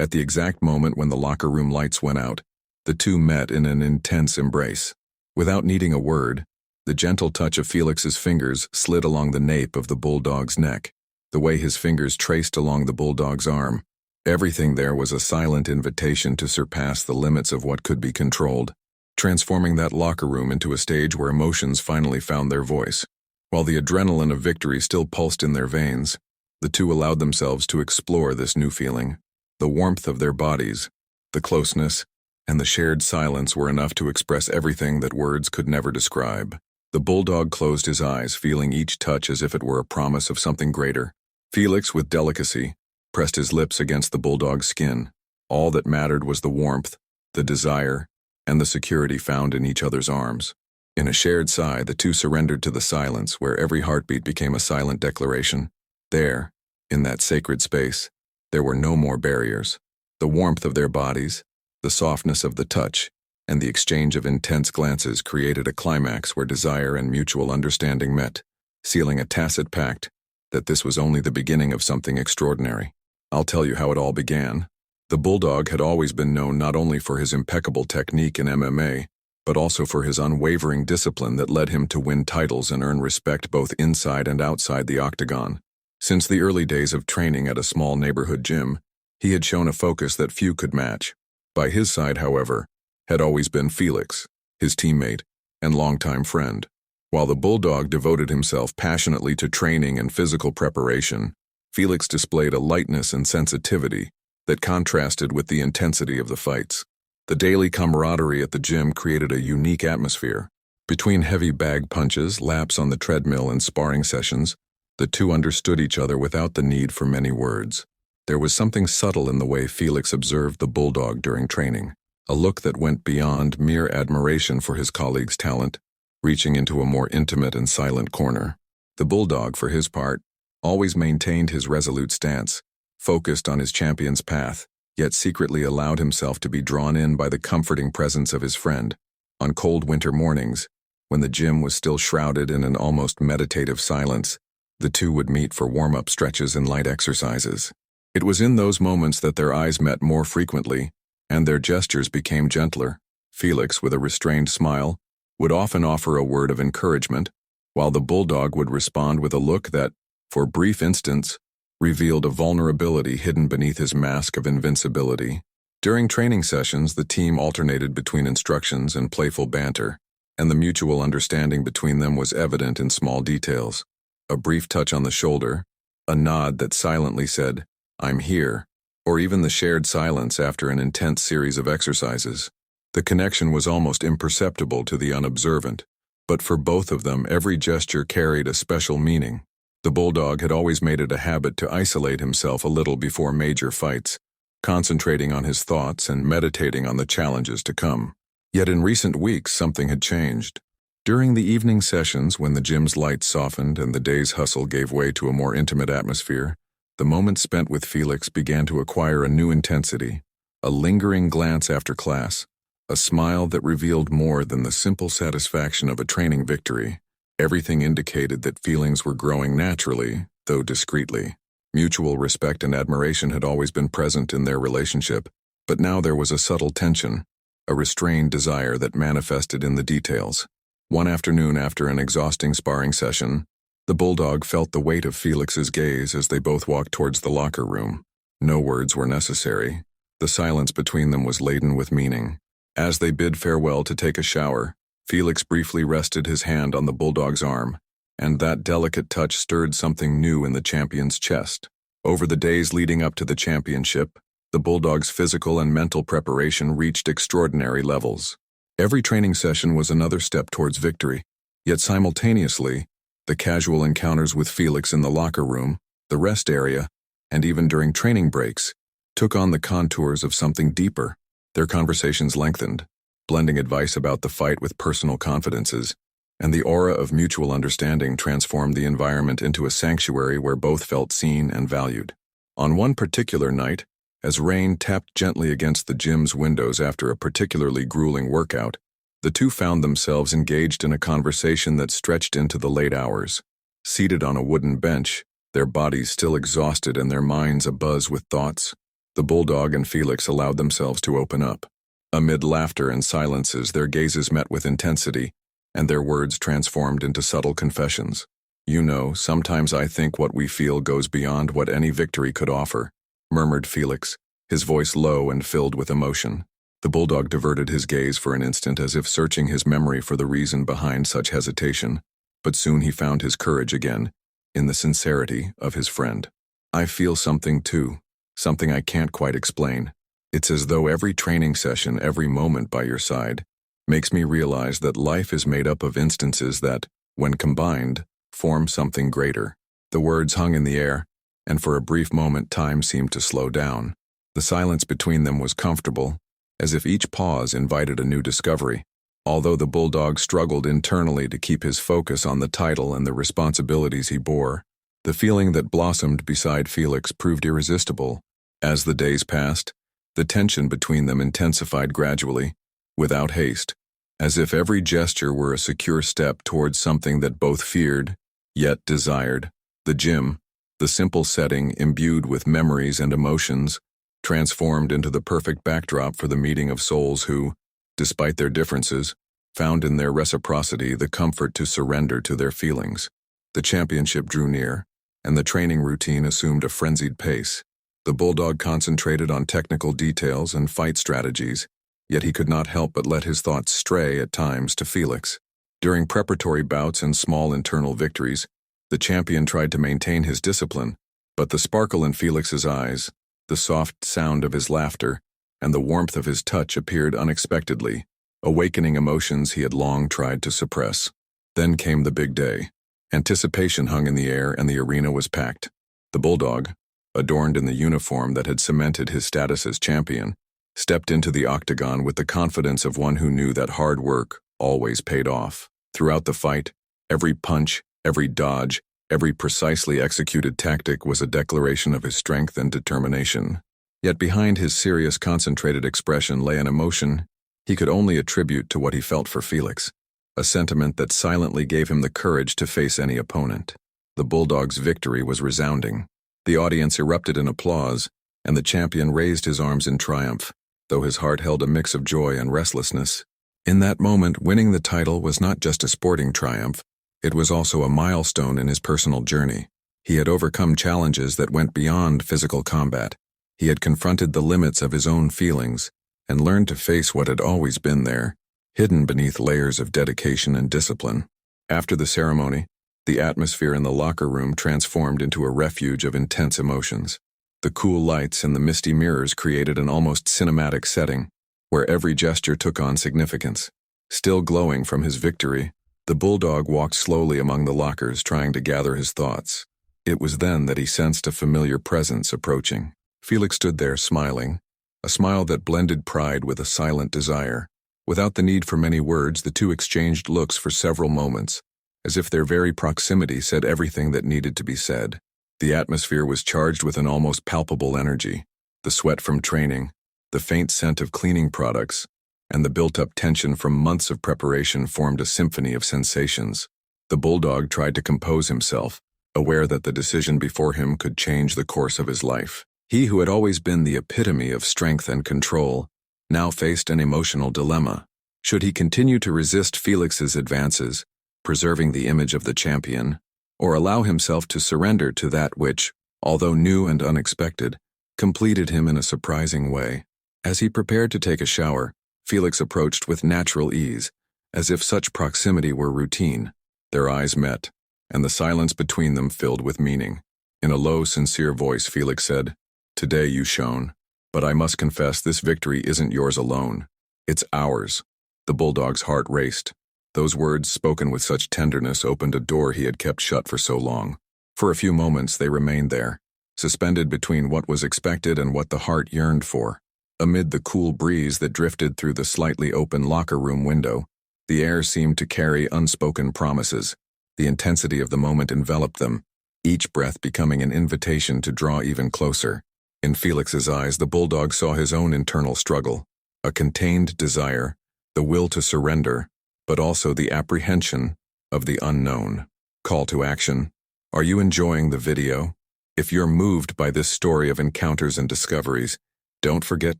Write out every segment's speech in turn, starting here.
At the exact moment when the locker room lights went out, the two met in an intense embrace. Without needing a word, the gentle touch of Felix's fingers slid along the nape of the bulldog's neck. The way his fingers traced along the bulldog's arm, everything there was a silent invitation to surpass the limits of what could be controlled, transforming that locker room into a stage where emotions finally found their voice. While the adrenaline of victory still pulsed in their veins, the two allowed themselves to explore this new feeling. The warmth of their bodies, the closeness, and the shared silence were enough to express everything that words could never describe. The bulldog closed his eyes, feeling each touch as if it were a promise of something greater. Felix, with delicacy, pressed his lips against the bulldog's skin. All that mattered was the warmth, the desire, and the security found in each other's arms. In a shared sigh, the two surrendered to the silence, where every heartbeat became a silent declaration. There, in that sacred space, there were no more barriers. The warmth of their bodies, the softness of the touch, and the exchange of intense glances created a climax where desire and mutual understanding met, sealing a tacit pact that this was only the beginning of something extraordinary. I'll tell you how it all began. The bulldog had always been known not only for his impeccable technique in MMA, but also for his unwavering discipline that led him to win titles and earn respect both inside and outside the octagon. Since the early days of training at a small neighborhood gym, he had shown a focus that few could match. By his side, however, had always been Felix, his teammate and longtime friend. While the bulldog devoted himself passionately to training and physical preparation, Felix displayed a lightness and sensitivity that contrasted with the intensity of the fights. The daily camaraderie at the gym created a unique atmosphere. Between heavy bag punches, laps on the treadmill, and sparring sessions, the two understood each other without the need for many words. There was something subtle in the way Felix observed the bulldog during training, a look that went beyond mere admiration for his colleague's talent, reaching into a more intimate and silent corner. The bulldog, for his part, always maintained his resolute stance, focused on his champion's path, yet secretly allowed himself to be drawn in by the comforting presence of his friend. On cold winter mornings, when the gym was still shrouded in an almost meditative silence, the two would meet for warm-up stretches and light exercises. It was in those moments that their eyes met more frequently, and their gestures became gentler. Felix, with a restrained smile, would often offer a word of encouragement, while the bulldog would respond with a look that, for brief instants, revealed a vulnerability hidden beneath his mask of invincibility. During training sessions, the team alternated between instructions and playful banter, and the mutual understanding between them was evident in small details. A brief touch on the shoulder, a nod that silently said, "I'm here," or even the shared silence after an intense series of exercises. The connection was almost imperceptible to the unobservant, but for both of them every gesture carried a special meaning. The bulldog had always made it a habit to isolate himself a little before major fights, concentrating on his thoughts and meditating on the challenges to come. Yet in recent weeks something had changed. During the evening sessions, when the gym's lights softened and the day's hustle gave way to a more intimate atmosphere, the moments spent with Felix began to acquire a new intensity. A lingering glance after class, a smile that revealed more than the simple satisfaction of a training victory. Everything indicated that feelings were growing naturally, though discreetly. Mutual respect and admiration had always been present in their relationship, but now there was a subtle tension, a restrained desire that manifested in the details. One afternoon after an exhausting sparring session, the bulldog felt the weight of Felix's gaze as they both walked towards the locker room. No words were necessary. The silence between them was laden with meaning. As they bid farewell to take a shower, Felix briefly rested his hand on the bulldog's arm, and that delicate touch stirred something new in the champion's chest. Over the days leading up to the championship, the bulldog's physical and mental preparation reached extraordinary levels. Every training session was another step towards victory, yet simultaneously, the casual encounters with Felix in the locker room, the rest area, and even during training breaks, took on the contours of something deeper. Their conversations lengthened, blending advice about the fight with personal confidences, and the aura of mutual understanding transformed the environment into a sanctuary where both felt seen and valued. On one particular night, as rain tapped gently against the gym's windows after a particularly grueling workout, the two found themselves engaged in a conversation that stretched into the late hours. Seated on a wooden bench, their bodies still exhausted and their minds abuzz with thoughts, The bulldog and Felix allowed themselves to open up. Amid laughter and silences, their gazes met with intensity, and their words transformed into subtle confessions. "You know, sometimes I think what we feel goes beyond what any victory could offer," murmured Felix, his voice low and filled with emotion. The bulldog diverted his gaze for an instant as if searching his memory for the reason behind such hesitation, but soon he found his courage again, in the sincerity of his friend. "I feel something too, something I can't quite explain. It's as though every training session, every moment by your side, makes me realize that life is made up of instances that, when combined, form something greater." The words hung in the air, and for a brief moment time seemed to slow down. The silence between them was comfortable, as if each pause invited a new discovery. Although the bulldog struggled internally to keep his focus on the title and the responsibilities he bore, the feeling that blossomed beside Felix proved irresistible. As the days passed, the tension between them intensified gradually, without haste, as if every gesture were a secure step towards something that both feared, yet desired. The gym, the simple setting imbued with memories and emotions, transformed into the perfect backdrop for the meeting of souls who, despite their differences, found in their reciprocity the comfort to surrender to their feelings. The championship drew near, and the training routine assumed a frenzied pace. The bulldog concentrated on technical details and fight strategies, yet he could not help but let his thoughts stray at times to Felix. During preparatory bouts and small internal victories, the champion tried to maintain his discipline, but the sparkle in Felix's eyes, the soft sound of his laughter, and the warmth of his touch appeared unexpectedly, awakening emotions he had long tried to suppress. Then came the big day. Anticipation hung in the air and the arena was packed. The bulldog, adorned in the uniform that had cemented his status as champion, stepped into the octagon with the confidence of one who knew that hard work always paid off. Throughout the fight, every punch, every dodge, every precisely executed tactic was a declaration of his strength and determination. Yet behind his serious, concentrated expression lay an emotion he could only attribute to what he felt for Felix, a sentiment that silently gave him the courage to face any opponent. The bulldog's victory was resounding. The audience erupted in applause, and the champion raised his arms in triumph, though his heart held a mix of joy and restlessness. In that moment, winning the title was not just a sporting triumph, it was also a milestone in his personal journey. He had overcome challenges that went beyond physical combat. He had confronted the limits of his own feelings and learned to face what had always been there, hidden beneath layers of dedication and discipline. After the ceremony, the atmosphere in the locker room transformed into a refuge of intense emotions. The cool lights and the misty mirrors created an almost cinematic setting, where every gesture took on significance. Still glowing from his victory, the bulldog walked slowly among the lockers, trying to gather his thoughts. It was then that he sensed a familiar presence approaching. Felix stood there smiling, a smile that blended pride with a silent desire. Without the need for many words, the two exchanged looks for several moments, as if their very proximity said everything that needed to be said. The atmosphere was charged with an almost palpable energy. The sweat from training, the faint scent of cleaning products, and the built-up tension from months of preparation formed a symphony of sensations. The bulldog tried to compose himself, aware that the decision before him could change the course of his life. He who had always been the epitome of strength and control now faced an emotional dilemma. Should he continue to resist Felix's advances, preserving the image of the champion, or allow himself to surrender to that which, although new and unexpected, completed him in a surprising way? As he prepared to take a shower, Felix approached with natural ease, as if such proximity were routine. Their eyes met, and the silence between them filled with meaning. In a low, sincere voice, Felix said, "Today you shone, but I must confess this victory isn't yours alone. It's ours." The bulldog's heart raced. Those words, spoken with such tenderness, opened a door he had kept shut for so long. For a few moments they remained there, suspended between what was expected and what the heart yearned for. Amid the cool breeze that drifted through the slightly open locker room window, the air seemed to carry unspoken promises. The intensity of the moment enveloped them, each breath becoming an invitation to draw even closer. In Felix's eyes, the bulldog saw his own internal struggle, a contained desire, the will to surrender, but also the apprehension of the unknown. Call to action. Are you enjoying the video? If you're moved by this story of encounters and discoveries, Don't forget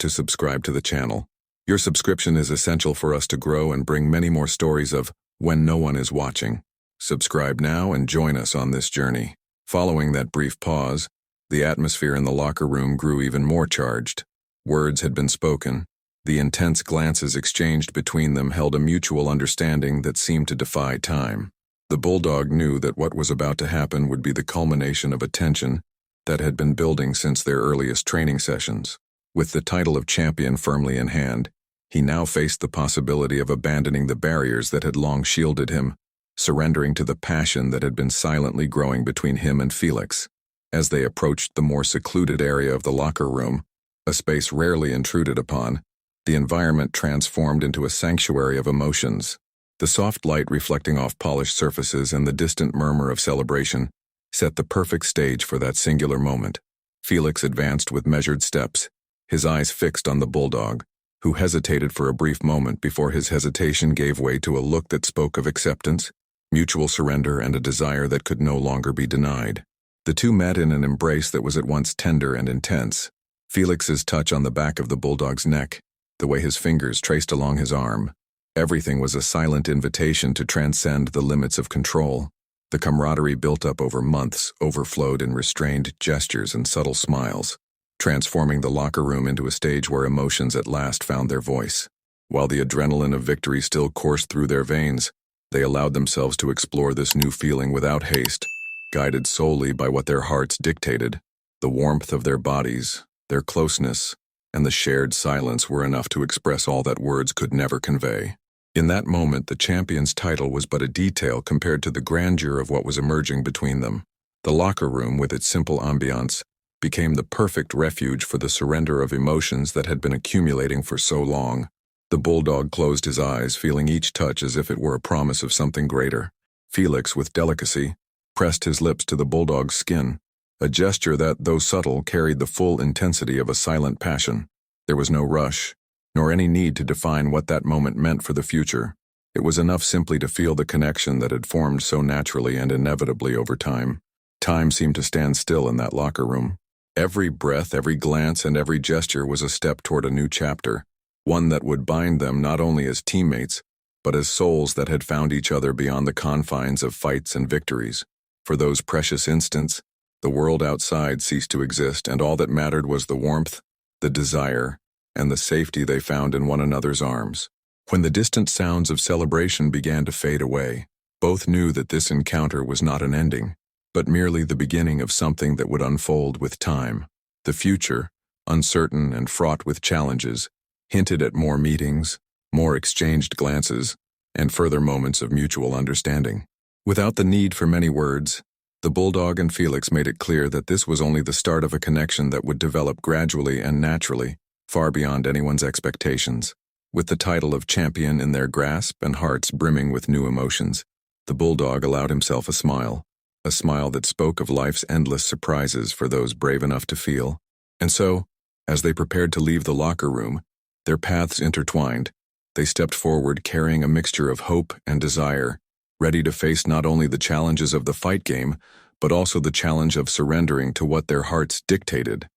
to subscribe to the channel. Your subscription is essential for us to grow and bring many more stories of when no one is watching. Subscribe now and join us on this journey. Following that brief pause, the atmosphere in the locker room grew even more charged. Words had been spoken. The intense glances exchanged between them held a mutual understanding that seemed to defy time. The bulldog knew that what was about to happen would be the culmination of a tension that had been building since their earliest training sessions. With the title of champion firmly in hand, he now faced the possibility of abandoning the barriers that had long shielded him, surrendering to the passion that had been silently growing between him and Felix. As they approached the more secluded area of the locker room, a space rarely intruded upon, the environment transformed into a sanctuary of emotions. The soft light reflecting off polished surfaces and the distant murmur of celebration set the perfect stage for that singular moment. Felix advanced with measured steps, his eyes fixed on the bulldog, who hesitated for a brief moment before his hesitation gave way to a look that spoke of acceptance, mutual surrender, and a desire that could no longer be denied. The two met in an embrace that was at once tender and intense. Felix's touch on the back of the bulldog's neck, the way his fingers traced along his arm, everything was a silent invitation to transcend the limits of control. The camaraderie built up over months overflowed in restrained gestures and subtle smiles, transforming the locker room into a stage where emotions at last found their voice. While the adrenaline of victory still coursed through their veins, they allowed themselves to explore this new feeling without haste, guided solely by what their hearts dictated. The warmth of their bodies, their closeness, and the shared silence were enough to express all that words could never convey. In that moment, the champion's title was but a detail compared to the grandeur of what was emerging between them. The locker room, with its simple ambiance, became the perfect refuge for the surrender of emotions that had been accumulating for so long. The bulldog closed his eyes, feeling each touch as if it were a promise of something greater. Felix, with delicacy, pressed his lips to the bulldog's skin, a gesture that, though subtle, carried the full intensity of a silent passion. There was no rush, nor any need to define what that moment meant for the future. It was enough simply to feel the connection that had formed so naturally and inevitably over time. Time seemed to stand still in that locker room. Every breath, every glance, and every gesture was a step toward a new chapter, one that would bind them not only as teammates, but as souls that had found each other beyond the confines of fights and victories. For those precious instants, the world outside ceased to exist, and all that mattered was the warmth, the desire, and the safety they found in one another's arms. When the distant sounds of celebration began to fade away, both knew that this encounter was not an ending, but merely the beginning of something that would unfold with time. The future, uncertain and fraught with challenges, hinted at more meetings, more exchanged glances, and further moments of mutual understanding. Without the need for many words, the bulldog and Felix made it clear that this was only the start of a connection that would develop gradually and naturally, far beyond anyone's expectations. With the title of champion in their grasp and hearts brimming with new emotions, the bulldog allowed himself a smile that spoke of life's endless surprises for those brave enough to feel. And so, as they prepared to leave the locker room, their paths intertwined. They stepped forward carrying a mixture of hope and desire, ready to face not only the challenges of the fight game, but also the challenge of surrendering to what their hearts dictated.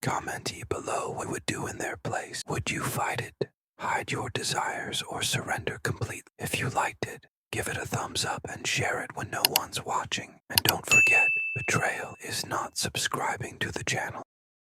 Comment below what you would do in their place. Would you fight it, hide your desires, or surrender completely? If you liked it, give it a thumbs up and share it when no one's watching. And don't forget, betrayal is not subscribing to the channel.